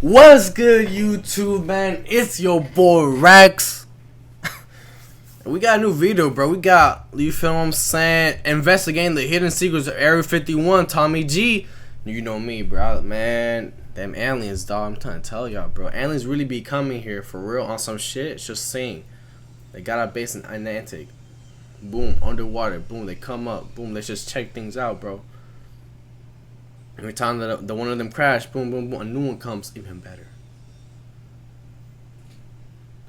What's good, YouTube, man? It's your boy Rax. We got a new video, bro. We got, you feel what I'm saying, investigating the hidden secrets of Area 51. Tommy G. You know me, bro. Man, them aliens, dog. I'm trying to tell y'all, bro. Aliens really be coming here for real on some shit. It's just saying. They got our base in Atlantic. Boom, underwater. Boom, they come up. Boom, let's just check things out, bro. Every time that the one of them crash, boom, boom, boom, a new one comes, even better.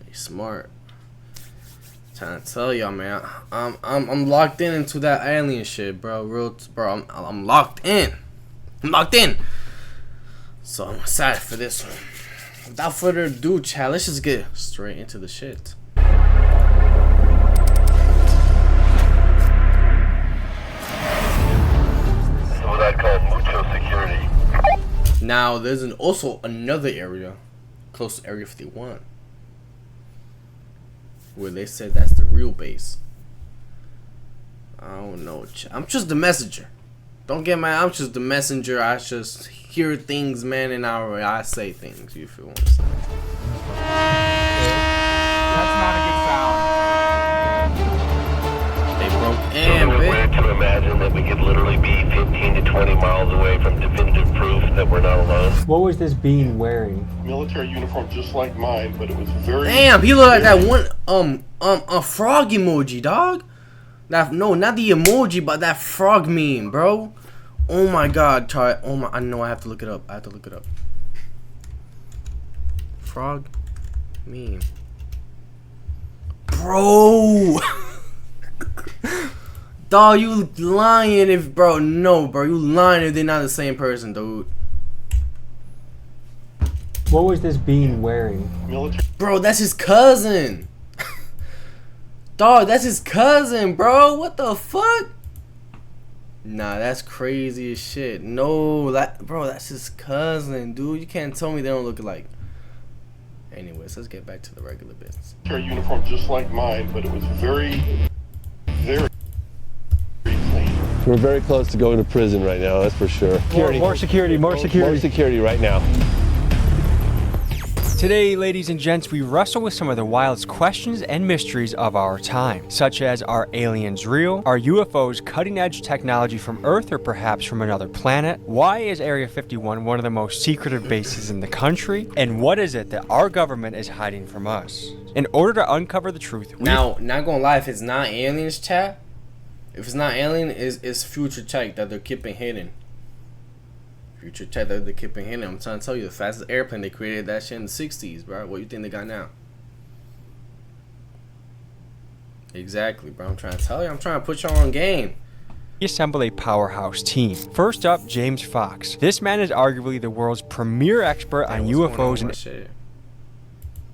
They smart. Trying to tell y'all, man. I'm locked into that alien shit, bro. I'm locked in. I'm locked in. So I'm excited for this one. Without further ado, chat, let's just get straight into the shit. What I call mucho security. Now there's also another area close to Area 51 where they said that's the real base. I don't know. I'm just the messenger. Don't get mad. I'm just the messenger. I just hear things, man, and I say things. You feel what I'm saying? That's not a good sound. They broke So in, we're bitch. to imagine that we could literally be 15 to 20 miles away from definitive proof that we're not alone. What was this being wearing? Military uniform just like mine, but it was very... Damn, he looked like that one a frog emoji, dog. That, no, not the emoji, but that frog meme, bro. Oh my god, try. Oh my, I know I have to look it up. Frog meme, bro. Dog, you lying if, bro? No, bro, you lying if they're not the same person, dude. What was this being wearing? Military... Bro, that's his cousin. Dog, that's his cousin, bro. What the fuck? Nah, that's crazy as shit. No, bro, that's his cousin, dude. You can't tell me they don't look alike. Anyways, let's get back to the regular business. military uniform just like mine, but it was very clean. We're very close to going to prison right now, that's for sure. More security. More security right now. Today, ladies and gents, we wrestle with some of the wildest questions and mysteries of our time, such as, are aliens real? Are UFOs cutting-edge technology from Earth or perhaps from another planet? Why is Area 51 one of the most secretive bases in the country? And what is it that our government is hiding from us? In order to uncover the truth, Now, not gonna lie, if it's not aliens, chat, if it's not alien, it's future tech that they're keeping hidden. Future tech that they're keeping hidden. I'm trying to tell you, the fastest airplane, they created that shit in the 60s, bro. What do you think they got now? Exactly, bro. I'm trying to tell you. I'm trying to put y'all on game. we assemble a powerhouse team. First up, James Fox. This man is arguably the world's premier expert on UFOs and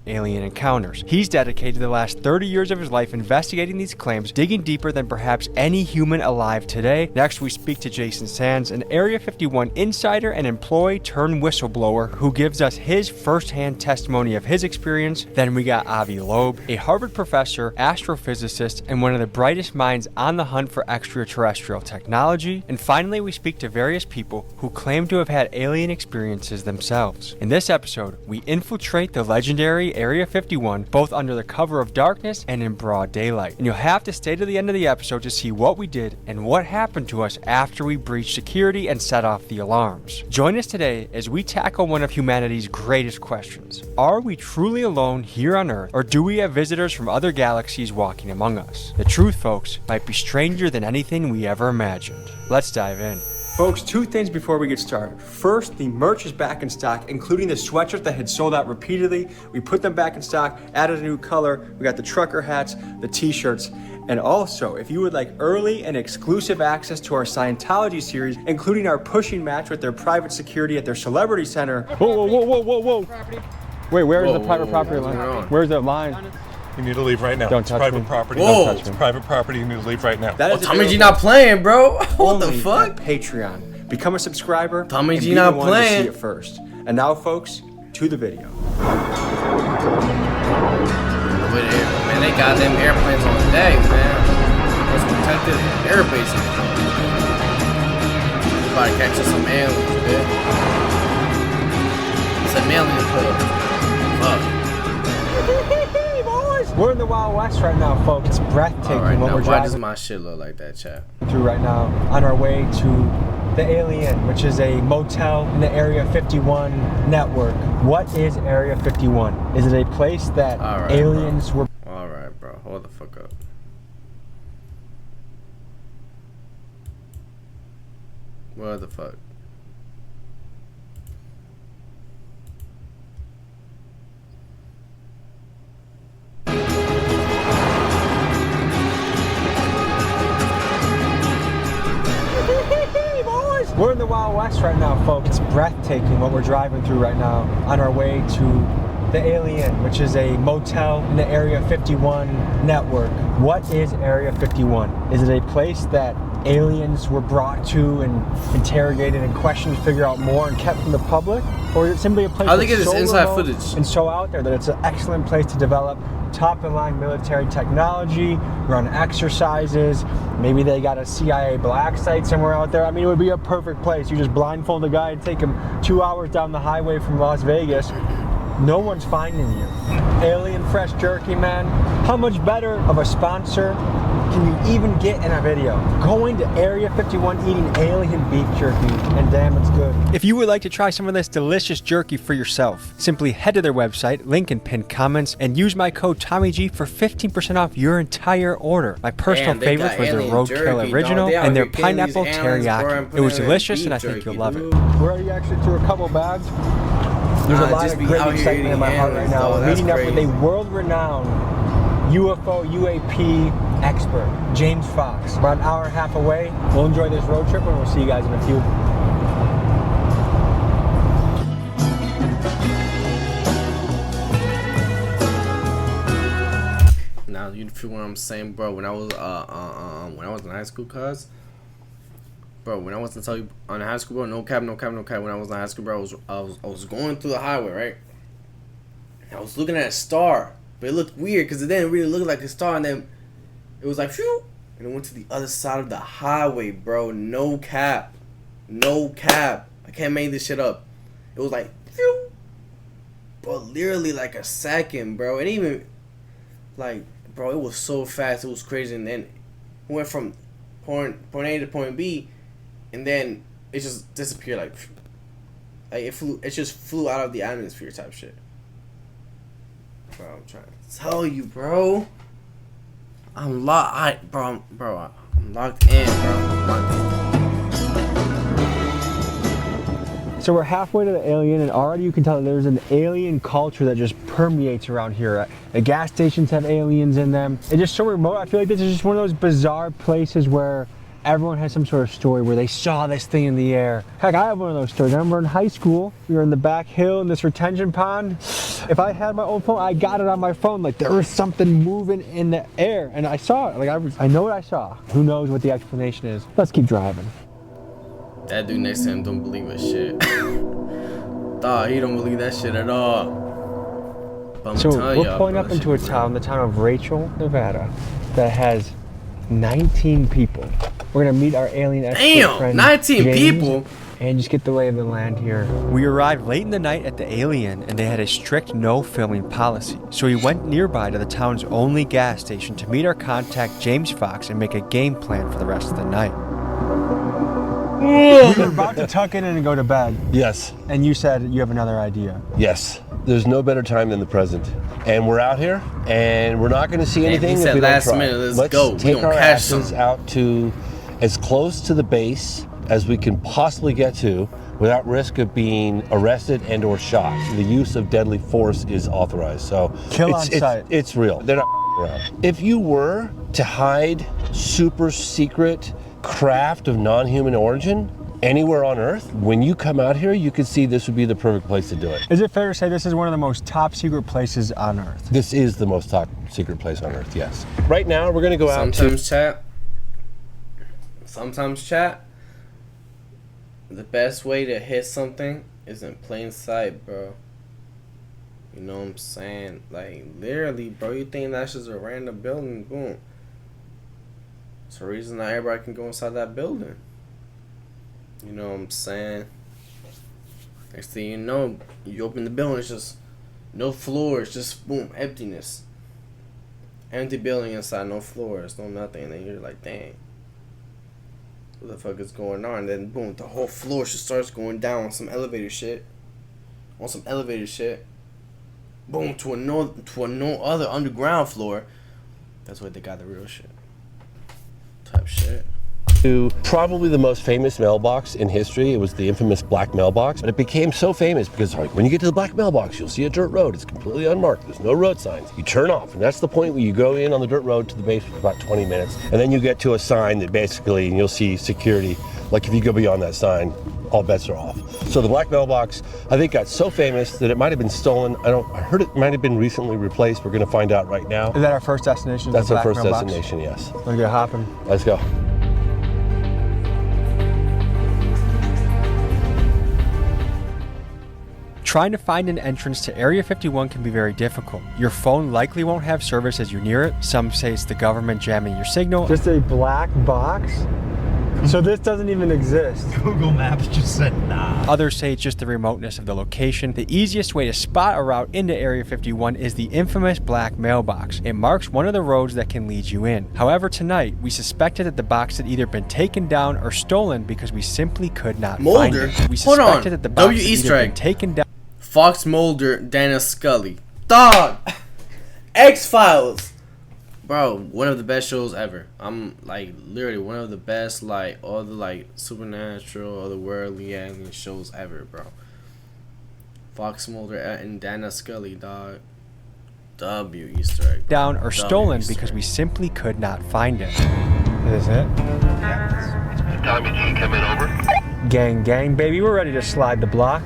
alien encounters. He's dedicated the last 30 years of his life investigating these claims, digging deeper than perhaps any human alive today. Next, we speak to Jason Sands, an Area 51 insider and employee turned whistleblower who gives us his first-hand testimony of his experience. Then we got Avi Loeb, a Harvard professor, astrophysicist, and one of the brightest minds on the hunt for extraterrestrial technology. And finally, we speak to various people who claim to have had alien experiences themselves. In this episode, we infiltrate the legendary Area 51, both under the cover of darkness and in broad daylight. And you'll have to stay to the end of the episode to see what we did and what happened to us after we breached security and set off the alarms. Join us today as we tackle one of humanity's greatest questions. Are we truly alone here on Earth, or do we have visitors from other galaxies walking among us? The truth, folks, might be stranger than anything we ever imagined. Let's dive in. Folks, two things before we get started. First, the merch is back in stock, including the sweatshirts that had sold out repeatedly. We put them back in stock, added a new color. We got the trucker hats, the t-shirts, and also, if you would like early and exclusive access to our Scientology series, including our pushing match with their private security at their celebrity center. Whoa. Wait, where is the private property line? Where's the line? You need to leave right now. Don't It's touch private me. property. Whoa. Don't touch me. It's private property. You need to leave right now. That is Tommy G available not playing, bro. What the only fuck? at Patreon. Become a subscriber. Tommy and G be not the one to playing. see it first. And now, folks, to the video. Man, they got them airplanes on deck, man. Let's protect this air base. About to catch us some aliens, man. Some aliens alien player. We're in the Wild West right now, folks. It's breathtaking Alright, what now we're why does driving my shit look like that, chat? through right now on our way to the Alien, which is a motel in the Area 51 network. What is Area 51? Is it a place that Alright, aliens were... Alright, bro. Hold the fuck up. What the fuck? We're in the Wild West right now, folks. It's breathtaking what we're driving through right now on our way to the Alien, which is a motel in the Area 51 network. What is Area 51? Is it a place that aliens were brought to and interrogated and questioned to figure out more and kept from the public? Or is it simply a place How they get that's this so inside remote footage? and so out there that it's an excellent place to develop top-of-the-line military technology, run exercises? Maybe they got a CIA black site somewhere out there. I mean, it would be a perfect place. You just blindfold a guy and take him 2 hours down the highway from Las Vegas. No one's finding you. Alien Fresh Jerky, man. How much better of a sponsor can you even get in a video? Going to Area 51 eating alien beef jerky, and damn, it's good. If you would like to try some of this delicious jerky for yourself, simply head to their website, link in pinned comments, and use my code TommyG for 15% off your entire order. My personal Damn, they favorites got was their alien Roadkill jerky, Original dog. They out and their here killing these pineapple aliens, bro, and teriyaki. It putting was it in delicious, beef and I think jerky, you'll love it. dude. We're already actually through a couple bags. There's a lot just of be great out here excitement in eating my heart right aliens, now. dog. We're That's meeting up with a crazy. world-renowned UFO, UAP expert, James Fox. About an hour and a half away. We'll enjoy this road trip, and we'll see you guys in a few. Now you feel what I'm saying, bro. When I was in high school, bro, when I was in high school, bro, no cap. When I was in high school, bro, I was going through the highway, right? And I was looking at a star, but it looked weird because it didn't really look like a star, and then it was like, phew, and it went to the other side of the highway, bro. No cap. I can't make this shit up. It was like, phew, bro, literally like a second, bro. And even like, bro, it was so fast, it was crazy, and then it went from point A to point B, and then it just disappeared, like it just flew out of the atmosphere type shit. Bro, I'm trying to tell you, bro. I'm locked in, bro. I'm locked in. So we're halfway to the Alien, and already you can tell there's an alien culture that just permeates around here. The gas stations have aliens in them. It's just so remote. I feel like this is just one of those bizarre places where everyone has some sort of story where they saw this thing in the air. Heck, I have one of those stories. I remember in high school, we were in the back hill in this retention pond. If I had my own phone, I got it on my phone. Like, there was something moving in the air, and I saw it. Like, I know what I saw. Who knows what the explanation is? Let's keep driving. That dude next to him don't believe a shit. Dawg, he don't believe that shit at all. But I'm So telling we're y'all, pulling bro, up that into a shit town, the town of Rachel, Nevada, that has 19 people. We're gonna meet our alien expert Damn, friend, 19 James, people? and just get the lay of the land here. We arrived late in the night at the Alien, and they had a strict no filming policy. So we went nearby to the town's only gas station to meet our contact James Fox and make a game plan for the rest of the night. We were about to tuck in and go to bed, Yes, and you said you have another idea. yes. There's no better time than the present. And we're out here, and we're not going to see Damn, anything he if said we don't last try. minute, let's Let's go. We take gonna our catch asses some. out to as close to the base as we can possibly get to without risk of being arrested and or shot. The use of deadly force is authorized. So Kill on sight. It's real. They're not around. If you were to hide super secret craft of non-human origin anywhere on Earth, when you come out here, you could see this would be the perfect place to do it. Is it fair to say this is one of the most top secret places on Earth? This is the most top secret place on Earth, yes. Right now, we're gonna go out to... Sometimes chat, the best way to hit something is in plain sight, bro. You know what I'm saying? Like, literally, bro, you think that's just a random building, boom. It's the reason not everybody can go inside that building. You know what I'm saying? Next thing you know, you open the building, it's just no floors, just boom, emptiness. Empty building inside, no floors, no nothing. And then you're like, dang, what the fuck is going on? And then boom, the whole floor just starts going down on some elevator shit. Boom, to no other underground floor. That's where they got the real shit. Type shit. To probably the most famous mailbox in history. It was the infamous black mailbox, but it became so famous because when you get to the black mailbox, you'll see a dirt road. It's completely unmarked. There's no road signs. You turn off, and that's the point where you go in on the dirt road to the base for about 20 minutes, and then you get to a sign that basically, and you'll see security. Like if you go beyond that sign, all bets are off. So the black mailbox, I think, got so famous that it might have been stolen. I heard it might have been recently replaced. We're going to find out right now. Is that our first destination? That's our first destination, yes. Wanna get hopping? Let's go. Trying to find an entrance to Area 51 can be very difficult. Your phone likely won't have service as you near it. Some say it's the government jamming your signal. Just a black box? So this doesn't even exist. Google Maps just said nah. Others say it's just the remoteness of the location. The easiest way to spot a route into Area 51 is the infamous black mailbox. It marks one of the roads that can lead you in. However, tonight, we suspected that the box had either been taken down or stolen because we simply could not find it. We Hold on. suspected that the box W had Easter either egg. been taken down. Fox Mulder, Dana Scully. Dog! X-Files! Bro, one of the best shows ever. I'm like literally one of the best, like all the like supernatural, otherworldly alien shows ever, bro. Fox Mulder and Dana Scully, dog. W Easter egg. Down or W stolen Easter because egg. we simply could not find it. Is it? Tommy G, come in, over. Gang, gang, baby, we're ready to slide the block.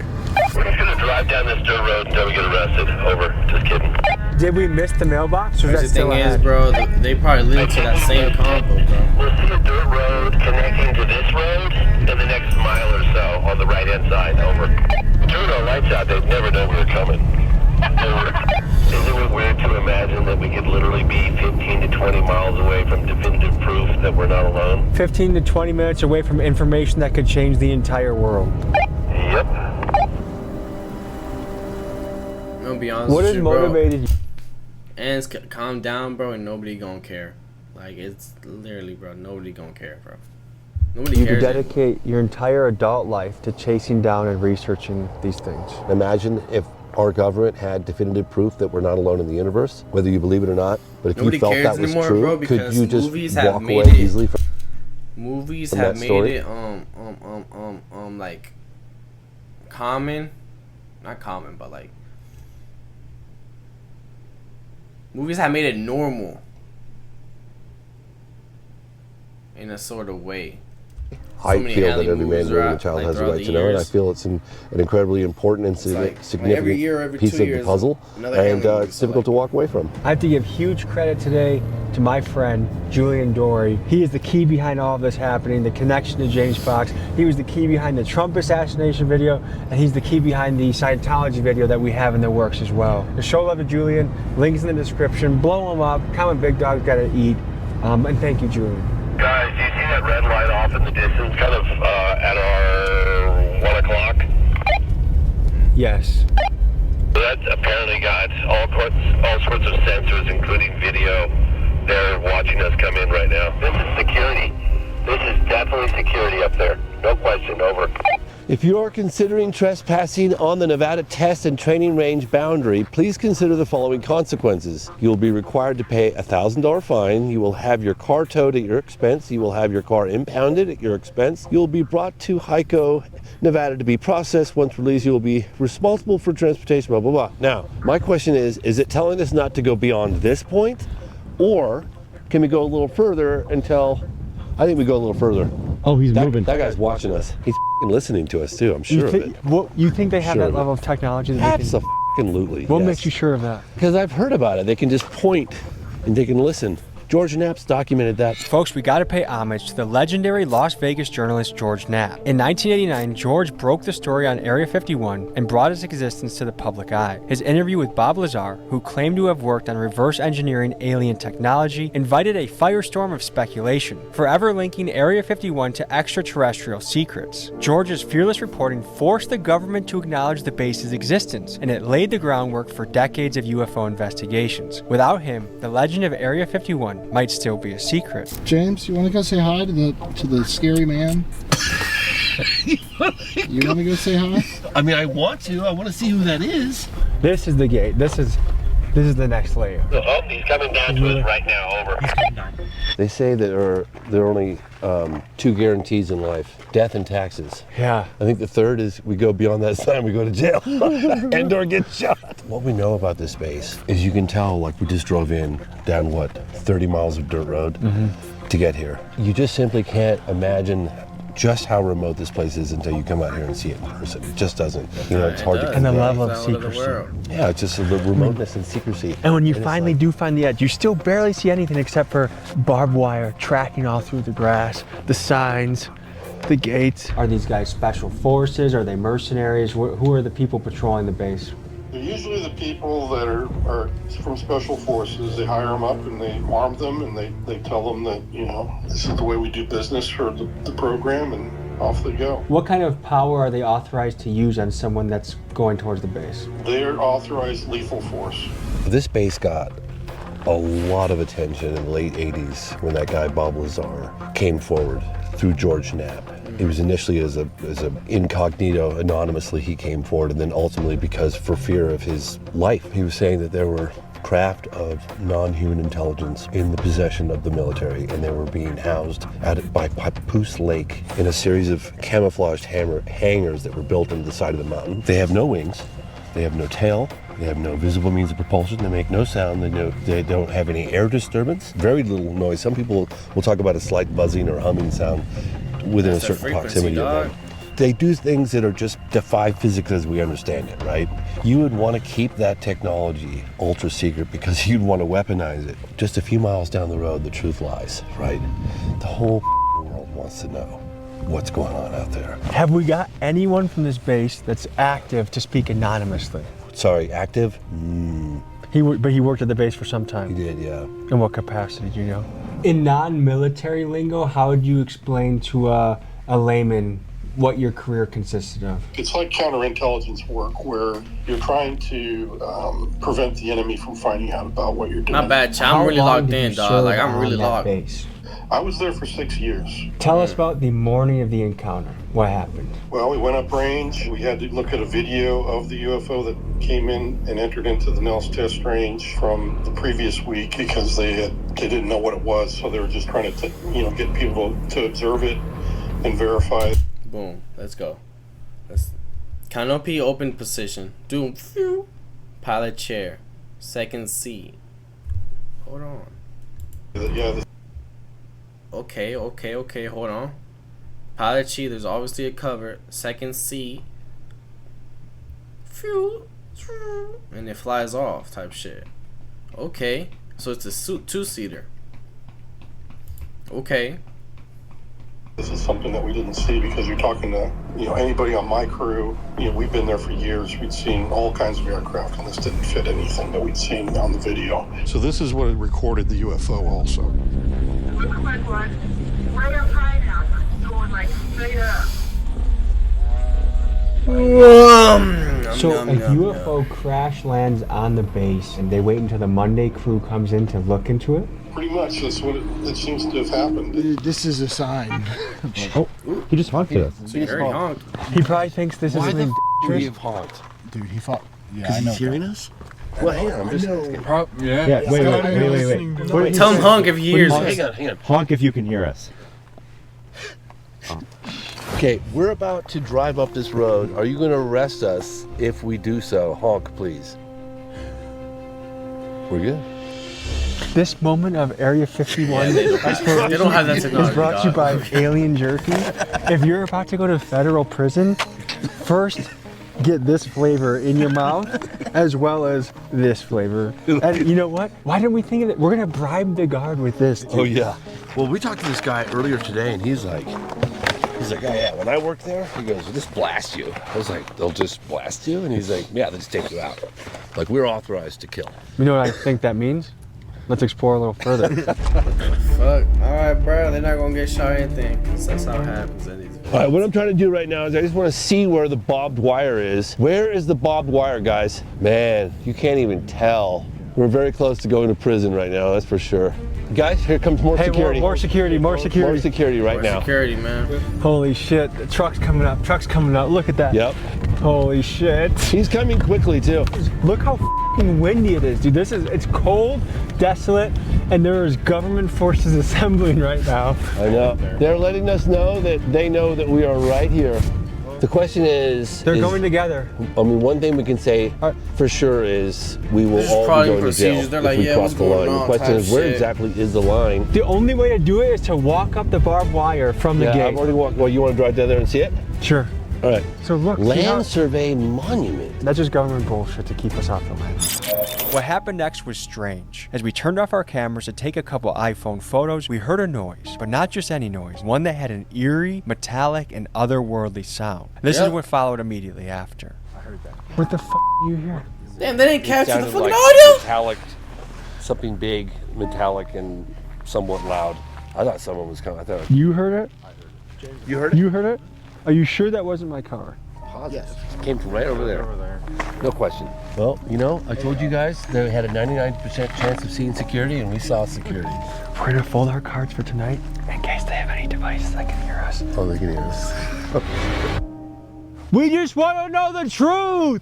We're just gonna drive down this dirt road until we get arrested. Over. Just kidding. Did we miss the mailbox? Or is The that still thing is, ahead? bro, they probably live to that same combo, bro. We'll see a dirt road connecting to this road in the next mile or so on the right-hand side. Over. Turn our lights out. They'd never know we were coming. Over. Isn't it weird to imagine that we could literally be 15 to 20 miles away from definitive proof that we're not alone? 15 to 20 minutes away from information that could change the entire world. Yep. I'm gonna be honest What with has you, bro. motivated you? And calm down, bro, and nobody gonna care. Like, it's literally, bro, nobody gonna care, bro. Nobody You cares. dedicate your entire adult life to chasing down and researching these things. Imagine if our government had definitive proof that we're not alone in the universe, whether you believe it or not. But if Nobody you felt cares that was anymore, true, bro, could because you just movies have walk made away it- easily from Movies from have that made story? it like common, not common, but like movies have made it normal in a sort of way. I many feel that alien every man, movies woman, are and child like, has a throughout right the to know, and I years. feel it's an incredibly important and like significant every year, every piece 2 of the years, puzzle, another and alien movie, it's so, difficult to walk away from. I have to give huge credit today to my friend, Julian Dory. He is the key behind all of this happening, the connection to James Fox. He was the key behind the Trump assassination video, and he's the key behind the Scientology video that we have in the works as well. To show love to Julian, links in the description, blow him up, comment Big Dog's gotta eat, and thank you, Julian. Guys, do you see that red light off in the distance, kind of at our 1 o'clock? Yes. That's apparently got all sorts of sensors, including video. They're watching us come in right now. This is security. This is definitely security up there. No question. Over. If you are considering trespassing on the Nevada Test and Training Range boundary, please consider the following consequences. You will be required to pay a $1,000 fine. You will have your car towed at your expense. You will have your car impounded at your expense. You will be brought to Hyco, Nevada to be processed. Once released, you will be responsible for transportation, blah, blah, blah. Now, my question is it telling us not to go beyond this point? Or can we go a little further until, I think we go a little further. Oh, he's moving. That guy's watching us. He's listening to us too, I'm sure of it. You think they have Sure that of it. level of technology that they can... Absolutely. What makes you sure of that? Because I've heard about it. They can just point and they can listen. George Knapp's documented that. Folks, we gotta pay homage to the legendary Las Vegas journalist George Knapp. In 1989, George broke the story on Area 51 and brought its existence to the public eye. His interview with Bob Lazar, who claimed to have worked on reverse engineering alien technology, invited a firestorm of speculation, forever linking Area 51 to extraterrestrial secrets. George's fearless reporting forced the government to acknowledge the base's existence, and it laid the groundwork for decades of UFO investigations. Without him, the legend of Area 51 might still be a secret. James, you want to go say hi to the scary man? You want to go say hi? I mean, I want to. I want to see who that is. This is the gate. This is the next layer. Oh, he's coming down to us right now. Over. They say there are only two guarantees in life: death and taxes. Yeah. I think the third is we go beyond that sign, we go to jail and or get shot. What we know about this base is you can tell, like we just drove in down 30 miles of dirt road to get here. You just simply can't imagine just how remote this place is until you come out here and see it in person. It just doesn't. It's hard to convey. And the level of secrecy. Yeah, it's just the remoteness and secrecy. And when you finally do find the edge, you still barely see anything except for barbed wire tracking all through the grass, the signs, the gates. Are these guys special forces? Are they mercenaries? Who are the people patrolling the base? They're usually the people that are from special forces. They hire them up and they arm them and they tell them that, this is the way we do business for the program, and off they go. What kind of power are they authorized to use on someone that's going towards the base? They're authorized lethal force. This base got a lot of attention in the late 80s when that guy Bob Lazar came forward through George Knapp. It was initially as a incognito, anonymously he came forward, and then ultimately because for fear of his life. He was saying that there were craft of non-human intelligence in the possession of the military, and they were being housed by Papoose Lake in a series of camouflaged hangars that were built into the side of the mountain. They have no wings, they have no tail, they have no visible means of propulsion, they make no sound, they don't have any air disturbance, very little noise. Some people will talk about a slight buzzing or humming sound within a certain proximity of them. They do things that are just defy physics as we understand it, right? You would want to keep that technology ultra secret because you'd want to weaponize it. Just a few miles down the road, the truth lies, right? The whole world wants to know what's going on out there. Have we got anyone from this base that's active to speak anonymously? Sorry, active? But he worked at the base for some time. He did, yeah. In what capacity, do you know? In non-military lingo, how would you explain to a layman what your career consisted of? It's like counterintelligence work where you're trying to prevent the enemy from finding out about what you're doing. Not bad, Ch. I'm really locked in, dog. Like, I'm really locked. Base? I was there for 6 years. Tell us about the morning of the encounter. What happened? Well, we went up range. We had to look at a video of the UFO that came in and entered into the Nels test range from the previous week because they didn't know what it was, so they were just trying to get people to observe it and verify. Boom. Let's go. Canopy open position. Doom. Pilot chair. Second seat. Hold on. Yeah. Okay, hold on. Pilot sheet, there's obviously a cover. Second seat. And it flies off type shit. Okay. So it's a two-seater. Okay. This is something that we didn't see because you're talking to, anybody on my crew. We've been there for years. We'd seen all kinds of aircraft, and this didn't fit anything that we'd seen on the video. So this is what it recorded the UFO also. Quick one. Right up high now. Going like straight up. So a UFO crash lands on the base, and they wait until the Monday crew comes in to look into it? Pretty much, that's what it seems to have happened. This is a sign. Oh, he just honked at us. So he honked. He probably thinks this is something Why the honked? Dude, he fought. Yeah, Because he's hearing us? Well, hang on, I'm just asking. Yeah, wait. Tell him honk if he hears us. Hang on. Honk if you can hear us. Okay, we're about to drive up this road. Are you going to arrest us if we do so? Honk, please. We're good. This moment of Area 51 they don't have that technology. is brought to you by Alien Jerky. If you're about to go to federal prison, first get this flavor in your mouth as well as this flavor. And you know what? Why didn't we think of it? We're gonna bribe the guard with this. Dude. Oh yeah. Well, we talked to this guy earlier today, and he's like, oh yeah, when I worked there, he goes, they'll just blast you. I was like, they'll just blast you? And he's like, yeah, they'll just take you out. Like, we're authorized to kill. You know what I think that means? Let's explore a little further. Fuck. Alright, bro. They're not gonna get shot or anything. That's how it happens in these videos. Alright, what I'm trying to do right now is I just want to see where the barbed wire is. Where is the barbed wire, guys? Man, you can't even tell. We're very close to going to prison right now, that's for sure. Guys, here comes more security. More security, more security. More security right More now. security, man. Holy shit, the truck's coming up, look at that. Yep. Holy shit. He's coming quickly too. Look how f***ing windy it is, dude. It's cold, desolate, and there's government forces assembling right now. I know. They're letting us know that they know that we are right here. The question is... They're going together. I mean, one thing we can say for sure is we will This is all be probably going to procedures. jail They're if like, we yeah, cross what's the line. going The on question type is, where shit. exactly is the line? The only way to do it is to walk up the barbed wire from the Yeah, gate. I've already walked. Well, you want to drive down there and see it? Sure. All right. So look, see how- Land Survey Monument. That's just government bullshit to keep us off the land. What happened next was strange. As we turned off our cameras to take a couple iPhone photos, we heard a noise, but not just any noise, one that had an eerie, metallic, and otherworldly sound. This is what followed immediately after. I heard that. What the f*** you hear? Damn, they didn't capture the Sounded fucking like audio? metallic, something big, metallic, and somewhat loud. I thought someone was coming. I thought You heard it? you heard it. You heard it? Are you sure that wasn't my car? Positive. It came from right over there. No question. Well, you know, I told you guys they had a 99% chance of seeing security, and we saw security. We're gonna fold our cards for tonight in case they have any devices that can hear us. Oh, they can hear us. We just want to know the truth!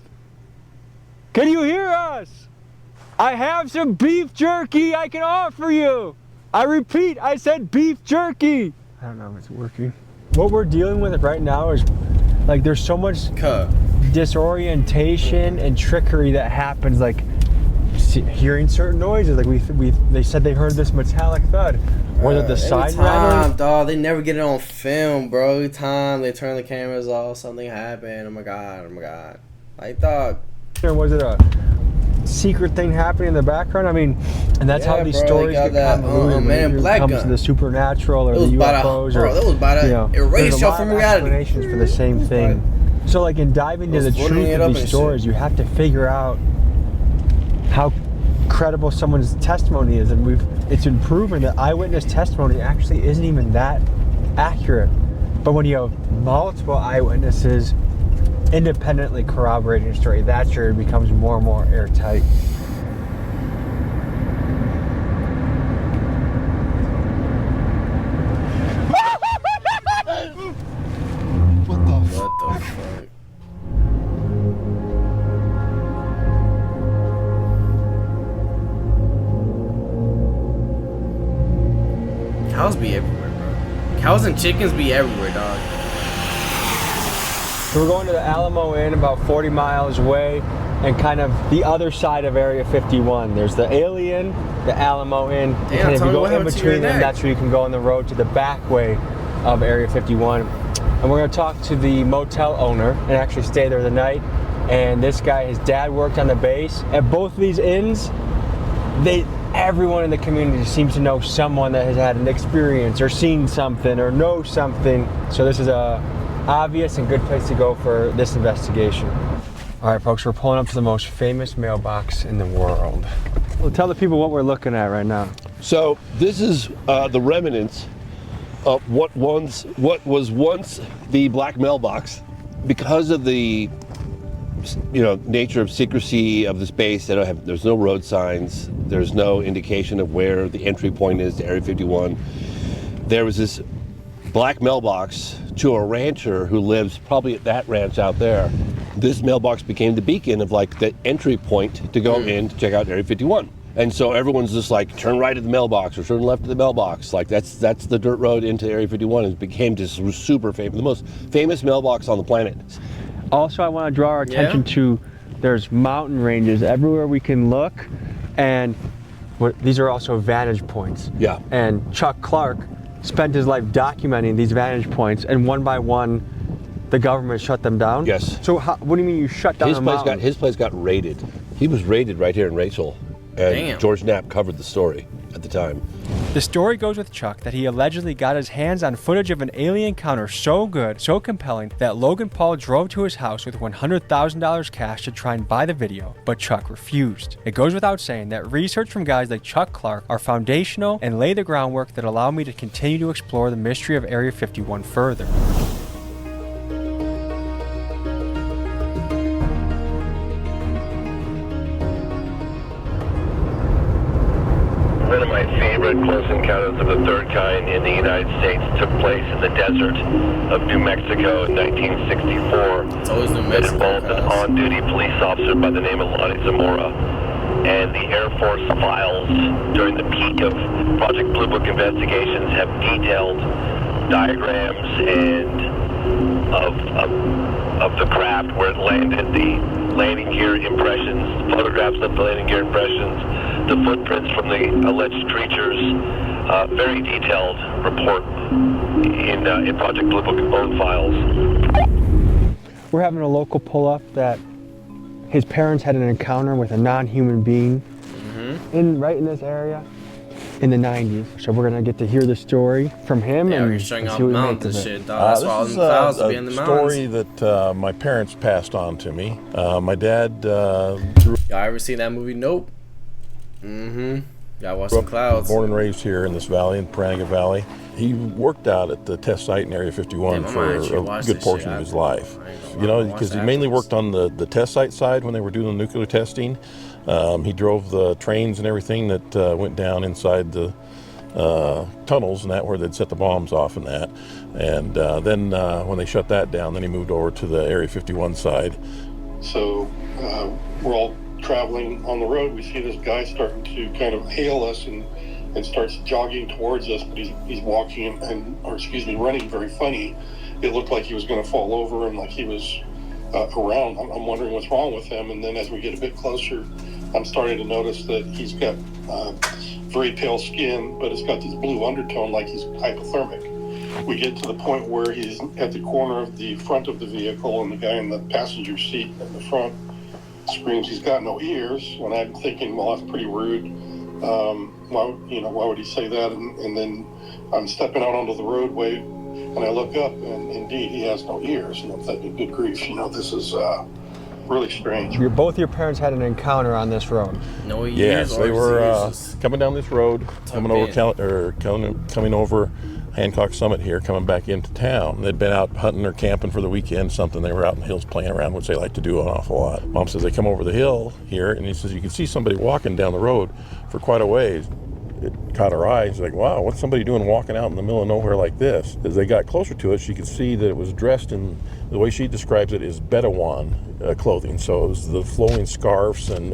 Can you hear us? I have some beef jerky I can offer you! I repeat, I said beef jerky! I don't know if it's working. What we're dealing with right now is, like, there's so much disorientation and trickery that happens, like hearing certain noises. Like they said they heard this metallic thud. Whether the side time, dog, they never get it on film, bro. Every time they turn the cameras off, something happened. Oh my god. Like, dog. Or was it a secret thing happening in the background? I mean, and that's how these stories get convoluted Man in Black comes gun. to the supernatural or the UFOs. That was about to erase y'all from reality. Explanations for the same thing. So, like, in diving into the truth of these stories, you have to figure out how credible someone's testimony is, and it's been proven that eyewitness testimony actually isn't even that accurate. But when you have multiple eyewitnesses independently corroborating a story, that's where it becomes more and more airtight. What the fuck? Cows be everywhere, bro. Cows and chickens be everywhere, dog. So we're going to the Alamo Inn, about 40 miles away, and kind of the other side of Area 51. There's the Alien, the Alamo Inn, and if you go in between them, that's where you can go on the road to the back way of Area 51. And we're going to talk to the motel owner and actually stay there the night. And this guy, his dad worked on the base. At both of these inns, everyone in the community seems to know someone that has had an experience or seen something or knows something. So this is a obvious and good place to go for this investigation. All right, folks, we're pulling up to the most famous mailbox in the world. Well, tell the people what we're looking at right now. So this is the remnants of what was once the black mailbox. Because of the nature of secrecy of the space, there's no road signs, there's no indication of where the entry point is to Area 51. There was this black mailbox to a rancher who lives probably at that ranch out there. This mailbox became the beacon of, like, the entry point to go in to check out Area 51. And so everyone's just like, turn right at the mailbox or turn left at the mailbox. Like, that's the dirt road into Area 51. It became just super famous, the most famous mailbox on the planet. Also, I want to draw our attention to, there's mountain ranges everywhere we can look, and these are also vantage points. Yeah. And Chuck Clark spent his life documenting these vantage points, and one by one, The government shut them down? Yes. So what do you mean you shut down His place got raided. He was raided right here in Rachel, and Damn. George Knapp covered the story at the time. The story goes with Chuck that he allegedly got his hands on footage of an alien encounter so good, so compelling, that Logan Paul drove to his house with $100,000 cash to try and buy the video, but Chuck refused. It goes without saying that research from guys like Chuck Clark are foundational and lay the groundwork that allow me to continue to explore the mystery of Area 51 further. One of my favorite close encounters of the third kind in the United States took place in the desert of New Mexico in 1964. It's always New It Mexico, involved an guys. on-duty police officer by the name of Lonnie Zamora. And the Air Force files during the peak of Project Blue Book investigations have detailed diagrams and of the craft where it landed, the landing gear impressions, photographs of the landing gear impressions, the footprints from the alleged creatures. Very detailed report in Project Blue Book own files. We're having a local pull up that his parents had an encounter with a non-human being right in this area in the 90s. So we're gonna get to hear the story from him. Yeah, and we're showing see off what he mountains and makes of it. shit, dog. That's why all them clouds be in the a mountains. story that my parents passed on to me. My dad Y'all ever seen that movie? Nope. Y'all watch some clouds. born and raised here in this valley, in Paranaga Valley. He worked out at the test site in Area 51 Damn, I for might actually a watch good this portion shit. of his life. I ain't gonna You know, watch because he that mainly afterwards. worked on the test site side when they were doing the nuclear testing. He drove the trains and everything that went down inside the tunnels and that where they'd set the bombs off and that. And then when they shut that down, then he moved over to the Area 51 side. So we're all traveling on the road. We see this guy starting to kind of hail us and starts jogging towards us, but he's walking running very funny. It looked like he was going to fall over and like he was around. I'm wondering what's wrong with him. And then as we get a bit closer, I'm starting to notice that he's got very pale skin, but it's got this blue undertone like he's hypothermic. We get to the point where he's at the corner of the front of the vehicle, and the guy in the passenger seat in the front screams he's got no ears. When I'm thinking, well, that's pretty rude. Why would he say that? And then I'm stepping out onto the roadway, and I look up, and indeed he has no ears. And I'm thinking, good grief, this is really strange. Both your parents had an encounter on this road. No ears. Yes, or they were ears. coming down this road, coming over in. coming over Hancock Summit here, coming back into town. They'd been out hunting or camping for the weekend, something. They were out in the hills playing around, which they like to do an awful lot. Mom says they come over the hill here, and he says you can see somebody walking down the road for quite a ways. It caught her eye. She's like, wow, what's somebody doing walking out in the middle of nowhere like this? As they got closer to it, she could see that it was dressed in, the way she describes it, is Bedouin clothing. So it was the flowing scarves and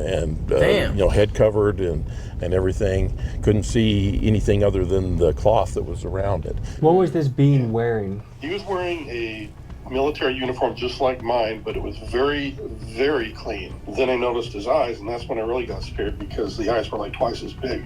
head covered and everything. Couldn't see anything other than the cloth that was around it. What was this being wearing? He was wearing a military uniform just like mine, but it was very, very clean. Then I noticed his eyes, and that's when I really got scared because the eyes were like twice as big.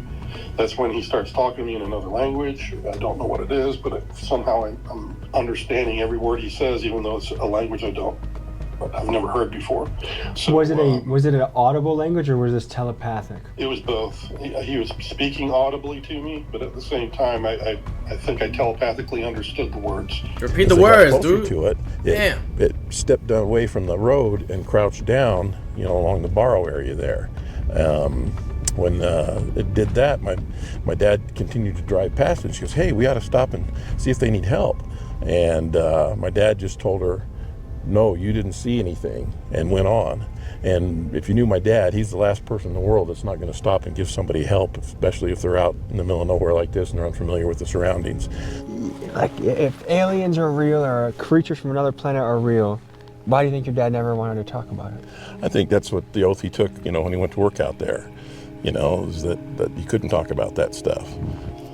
That's when he starts talking to me in another language. I don't know what it is, but somehow I'm understanding every word he says, even though it's a language I've never heard before. So, was it an audible language or was this telepathic? It was both. He was speaking audibly to me, but at the same time, I think I telepathically understood the words. Repeat the words, dude. To it stepped away from the road and crouched down, along the borrow area there. When it did that, my dad continued to drive past it. She goes, hey, we ought to stop and see if they need help. And my dad just told her, no, you didn't see anything, and went on. And if you knew my dad, he's the last person in the world that's not going to stop and give somebody help, especially if they're out in the middle of nowhere like this and they're unfamiliar with the surroundings. Like, if aliens are real or creatures from another planet are real, why do you think your dad never wanted to talk about it? I think that's what the oath he took, when he went to work out there. Is that he couldn't talk about that stuff.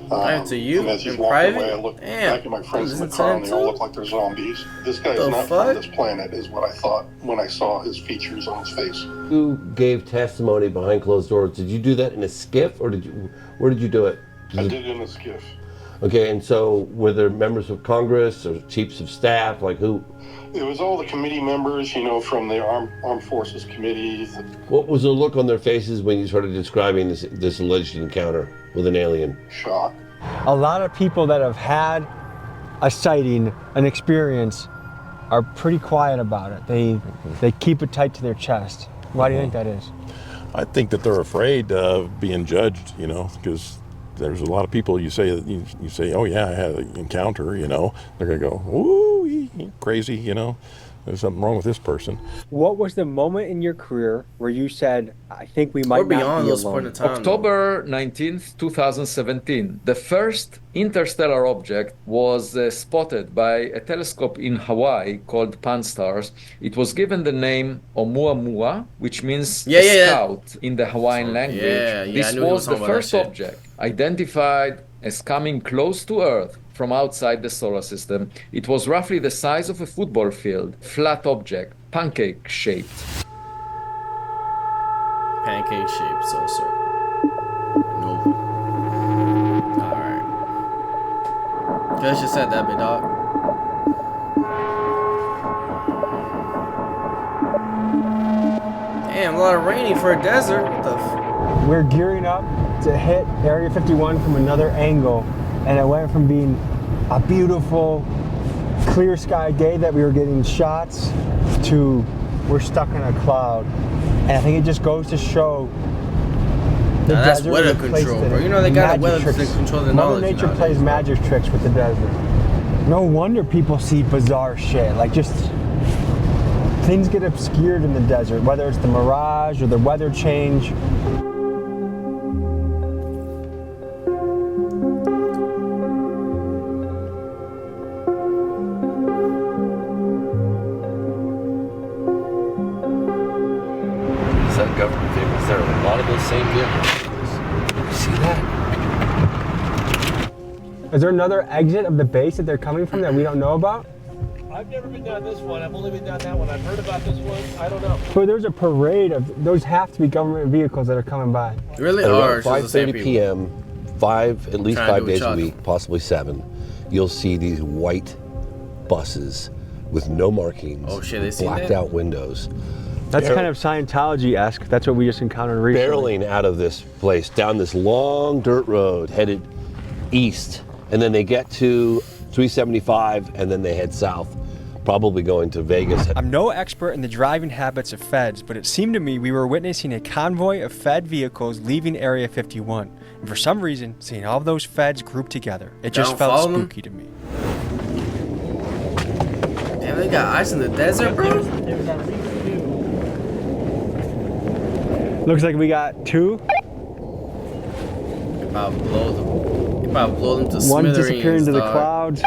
To you and as he's in walking private? away, I look Damn. back at my friends in the Listen car, to and they him all too? look like they're zombies. This guy's The not fuck? from this planet, is what I thought when I saw his features on his face. Who gave testimony behind closed doors? Did you do that in a skiff, or where did you do it? I did it in a skiff. Okay, and so were there members of Congress or chiefs of staff, like who? It was all the committee members, you know, from the armed forces committees. What was the look on their faces when you started describing this alleged encounter with an alien? Shock. A lot of people that have had a sighting, an experience, are pretty quiet about it. They keep it tight to their chest. Why do you think that is? I think that they're afraid of being judged, you know, because there's a lot of people you say, oh yeah, I had an encounter, you know, they're gonna go, ooh, he crazy, you know, there's something wrong with this person. What was the moment in your career where you said, I think we might We're beyond not be those alone? point of time. October 19th, 2017. The first interstellar object was spotted by a telescope in Hawaii called Pan-STARRS. It was given the name Oumuamua, which means scout in the Hawaiian language. This was the first object identified as coming close to Earth from outside the solar system. It was roughly the size of a football field, flat object, pancake-shaped. Pancake-shaped, so circle. Nope. Alright. Guess you said that, big dog. Damn, a lot of raining for a desert. What the f? We're gearing up to hit Area 51 from another angle, and it went from being a beautiful, clear sky day that we were getting shots to we're stuck in a cloud. And I think it just goes to show the that's desert weather control, bro. You know they got weather to control the knowledge. Mother Nature plays magic tricks with the desert. No wonder people see bizarre shit. Like, just things get obscured in the desert, whether it's the mirage or the weather change. Is that government vehicles? There are a lot of those same vehicles. See that? Is there another exit of the base that they're coming from that we don't know about? I've never been down this one. I've only been down that one. I've heard about this one. I don't know. But there's a parade of those. Have to be government vehicles that are coming by. Really? At around 5:30 p.m., at least 5 days a week, possibly 7, you'll see these white buses with no markings, blacked out windows. That's kind of Scientology-esque. That's what we just encountered recently. Barreling out of this place, down this long dirt road, headed east. And then they get to 375, and then they head south, probably going to Vegas. I'm no expert in the driving habits of feds, but it seemed to me we were witnessing a convoy of Fed vehicles leaving Area 51. And for some reason, seeing all of those feds grouped together, it just felt spooky to me. Damn, they got ice in the desert, bro? Looks like we got 2. About blow them. You about blow them to One smithereens, disappearing into the dog. clouds.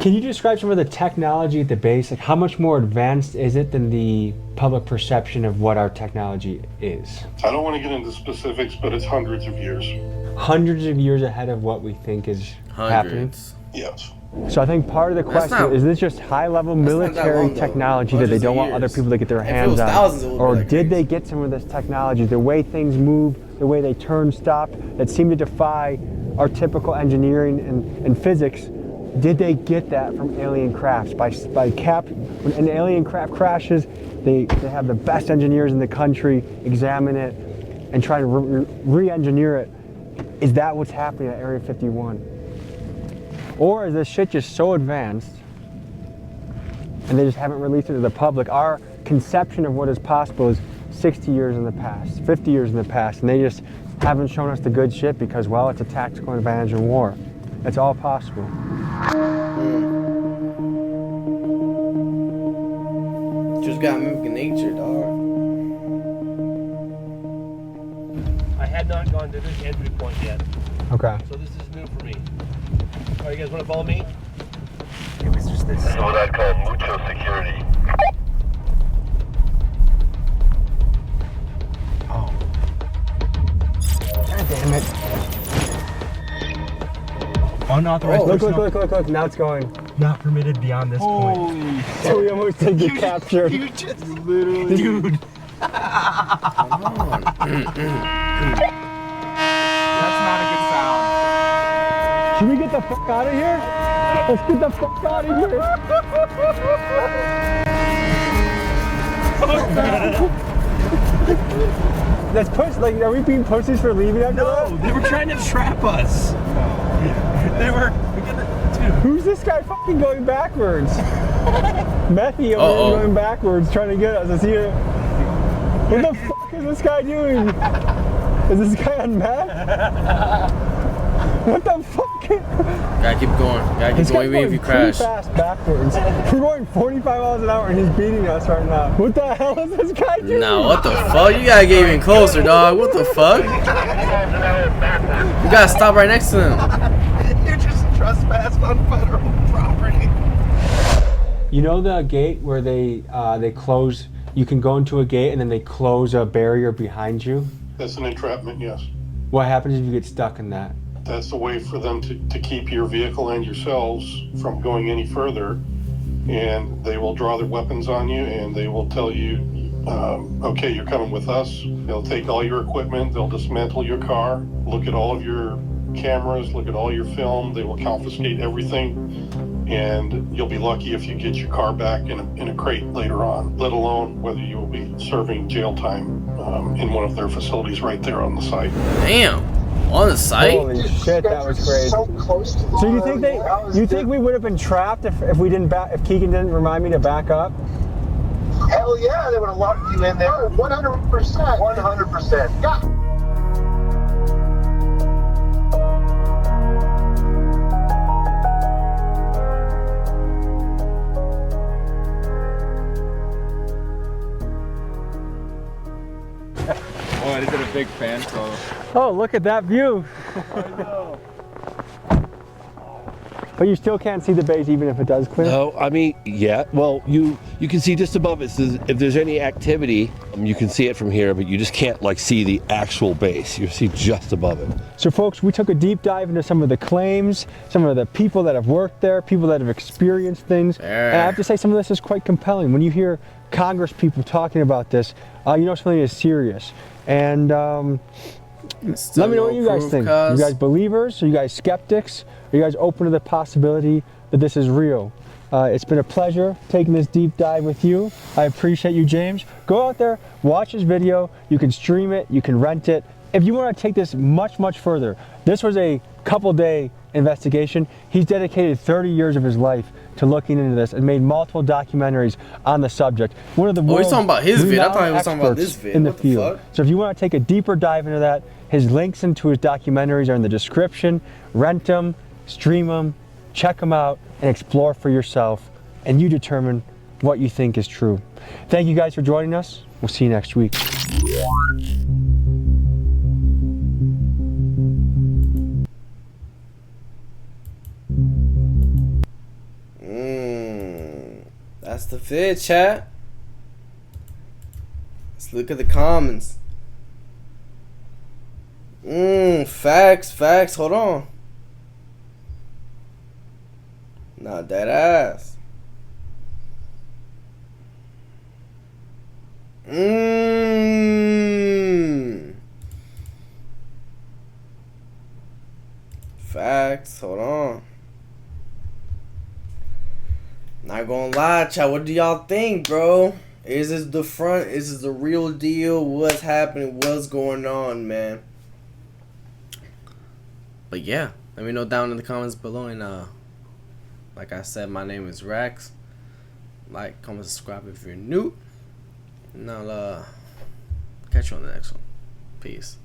Can you describe some of the technology at the base? Like, how much more advanced is it than the public perception of what our technology is? I don't want to get into specifics, but it's hundreds of years. Hundreds of years ahead of what we think is happening? Yes. So I think part of the question is this just high-level military technology that they don't want other people to get their hands on? Or did they get some of this technology, the way things move, the way they turn, stop, that seem to defy our typical engineering and physics? Did they get that from alien crafts? When an alien craft crashes, they have the best engineers in the country examine it and try to re-engineer it. Is that what's happening at Area 51? Or is this shit just so advanced and they just haven't released it to the public? Our conception of what is possible is 60 years in the past, 50 years in the past, and they just haven't shown us the good shit because, well, it's a tactical advantage in war. It's all possible. Just got mimicking nature, dog. I had not gone to this entry point yet. Okay. So this is new for me. All right, you guys want to follow me? It was just this. This is what I'd call mucho security. Oh. God damn it. Unauthorized. Look. Now it's going. Not permitted beyond this point. So we almost did get captured. You just literally. Dude. That's not a good sound. Should we get the fuck out of here? Let's get the fuck out of here. That's push. Like, are we being pussies for leaving after that? No, they were trying to trap us. They were. Dude. Who's this guy fucking going backwards? Methy over here going backwards, trying to get us. Is he? What the fuck is this guy doing? Is this guy on meth? What the fuck? Gotta keep going. Gotta keep going even if you crash. Fast backwards. We're going 45 miles an hour and he's beating us right now. What the hell is this guy doing? Nah, what the fuck? You gotta get even closer, dog. What the fuck? You gotta stop right next to him. You just trespassed on federal property. You know the gate where they close? You can go into a gate and then they close a barrier behind you. That's an entrapment, yes. What happens if you get stuck in that? That's a way for them to keep your vehicle and yourselves from going any further. And they will draw their weapons on you and they will tell you, okay, you're coming with us. They'll take all your equipment, they'll dismantle your car, look at all of your cameras, look at all your film, they will confiscate everything. And you'll be lucky if you get your car back in a crate later on, let alone whether you will be serving jail time in one of their facilities right there on the site. Damn. On the site? Holy shit, that was crazy. So you think we would have been trapped if we didn't if Keegan didn't remind me to back up? Hell yeah, they would have locked you in there. 100%. 100%. Yeah. Boy, is it a big fan throw. Oh, look at that view. But you still can't see the base even if it does clear? No, I mean, yeah. Well, you can see just above it. So if there's any activity, you can see it from here, but you just can't like see the actual base. You see just above it. So folks, we took a deep dive into some of the claims, some of the people that have worked there, people that have experienced things. And I have to say some of this is quite compelling. When you hear Congress people talking about this, you know something is serious. And let me know what you guys think. You guys believers? Are you guys skeptics? Are you guys open to the possibility that this is real? It's been a pleasure taking this deep dive with you. I appreciate you, James. Go out there, watch this video. You can stream it, you can rent it. If you want to take this much, much further, this was a couple-day investigation. He's dedicated 30 years of his life to looking into this and made multiple documentaries on the subject. One of the he's talking about his vid. I thought he was talking about this vid. In the field. So if you want to take a deeper dive into that, his links into his documentaries are in the description. Rent them, stream them, check them out, and explore for yourself. And you determine what you think is true. Thank you guys for joining us. We'll see you next week. That's the vid, chat. Let's look at the comments. Facts. Hold on. Not that ass. Facts. Hold on. Not gonna lie, chat. What do y'all think, bro? Is this the front? Is this the real deal? What's happening? What's going on, man? But yeah, let me know down in the comments below. And like I said, my name is Rax. Like, comment, subscribe if you're new. And I'll catch you on the next one. Peace.